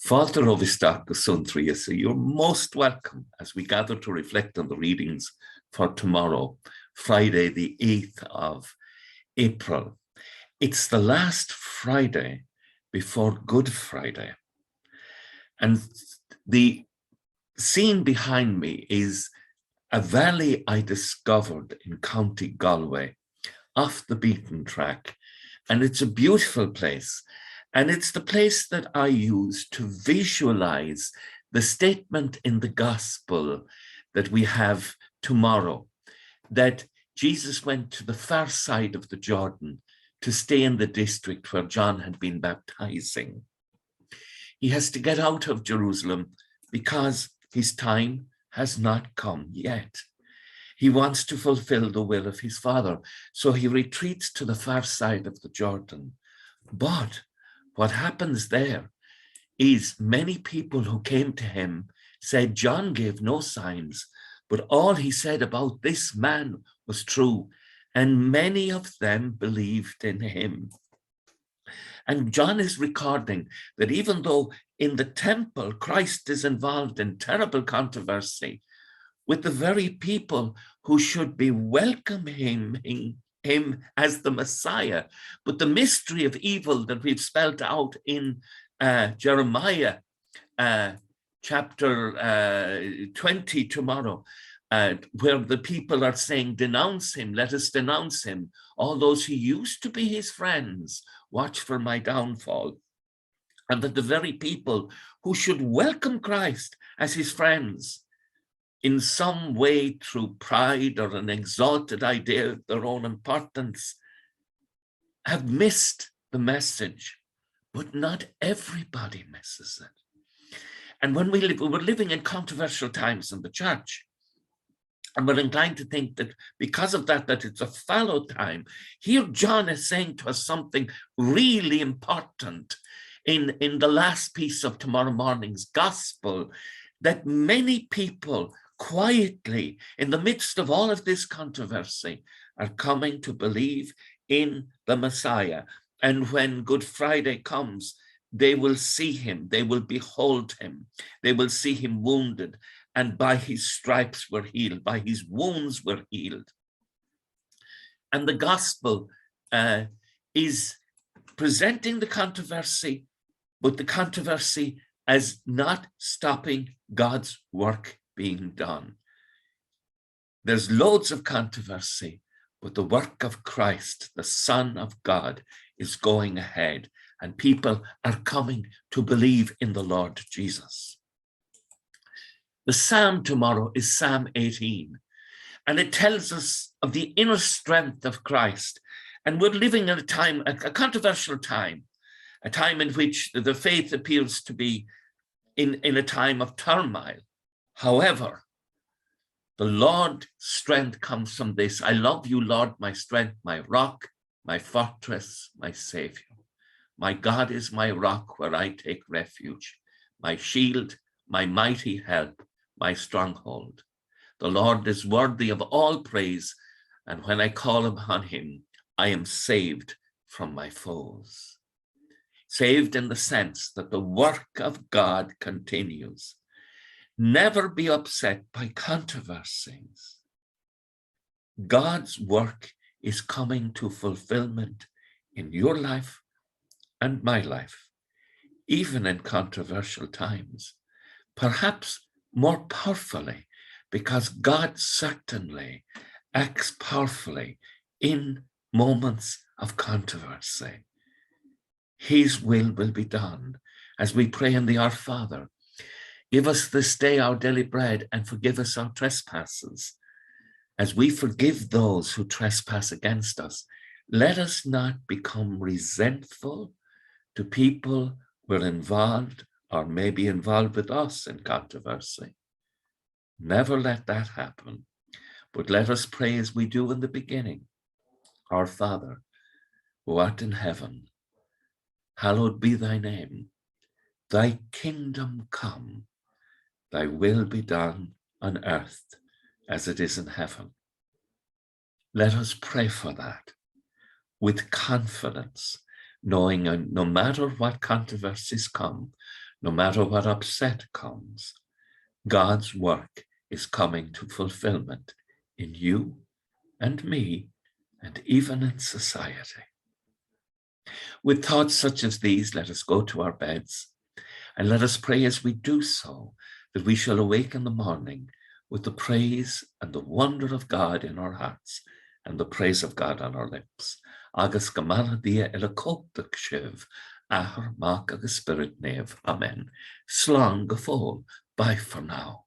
Folklore of Suantraí Íosa, you're most welcome as we gather to reflect on the readings for tomorrow, Friday, the 8th of April. It's the last Friday before Good Friday. And the scene behind me is a valley I discovered in County Galway, off the beaten track. And it's a beautiful place. And it's the place that I use to visualize the statement in the gospel that we have tomorrow, that Jesus went to the far side of the Jordan to stay in the district where John had been baptizing. He has to get out of Jerusalem because his time has not come yet. He wants to fulfill the will of his Father, so he retreats to the far side of the Jordan. But what happens there is many people who came to him said John gave no signs, but all he said about this man was true, and many of them believed in him. And John is recording that even though in the temple Christ is involved in terrible controversy with the very people who should be welcoming him as the Messiah, but the mystery of evil that we've spelled out in Jeremiah chapter 20 tomorrow, where the people are saying, denounce him, let us denounce him. All those who used to be his friends, watch for my downfall. And that the very people who should welcome Christ as his friends in some way through pride or an exalted idea of their own importance have missed the message, but not everybody misses it. And when we're living in controversial times in the church, and we're inclined to think that because of that it's a fallow time, here John is saying to us something really important in the last piece of tomorrow morning's gospel, that many people quietly, in the midst of all of this controversy, are coming to believe in the Messiah. And when Good Friday comes, they will see him, they will behold him, they will see him wounded, and by his stripes were healed, by his wounds were healed. And the gospel is presenting the controversy, but the controversy as not stopping God's work being done. There's loads of controversy, but the work of Christ, the Son of God, is going ahead, and people are coming to believe in the Lord Jesus. The psalm tomorrow is Psalm 18, and it tells us of the inner strength of Christ. And we're living in a time, a controversial time, a time in which the faith appears to be in a time of turmoil. However, the Lord's strength comes from this. I love you, Lord, my strength, my rock, my fortress, my Savior. My God is my rock where I take refuge, my shield, my mighty help, my stronghold. The Lord is worthy of all praise, and when I call upon him, I am saved from my foes. Saved in the sense that the work of God continues. Never be upset by controversies. God's work is coming to fulfillment in your life and my life, even in controversial times, perhaps more powerfully, because God certainly acts powerfully in moments of controversy. His will be done. As we pray in the Our Father, give us this day our daily bread, and forgive us our trespasses, as we forgive those who trespass against us. Let us not become resentful to people who are involved or may be involved with us in controversy. Never let that happen, but let us pray as we do in the beginning. Our Father, who art in heaven, hallowed be thy name. Thy kingdom come, thy will be done on earth as it is in heaven. Let us pray for that with confidence, knowing no matter what controversies come, No matter what upset comes, God's work is coming to fulfillment in you and me, and even in society. With thoughts such as these, let us go to our beds, and let us pray as we do so, that we shall awake in the morning with the praise and the wonder of God in our hearts, and the praise of God on our lips. Agus gamala dia ila cóptach shiv, ahar mak agus spirit neve. Amen. Slán go fóil. Bye for now.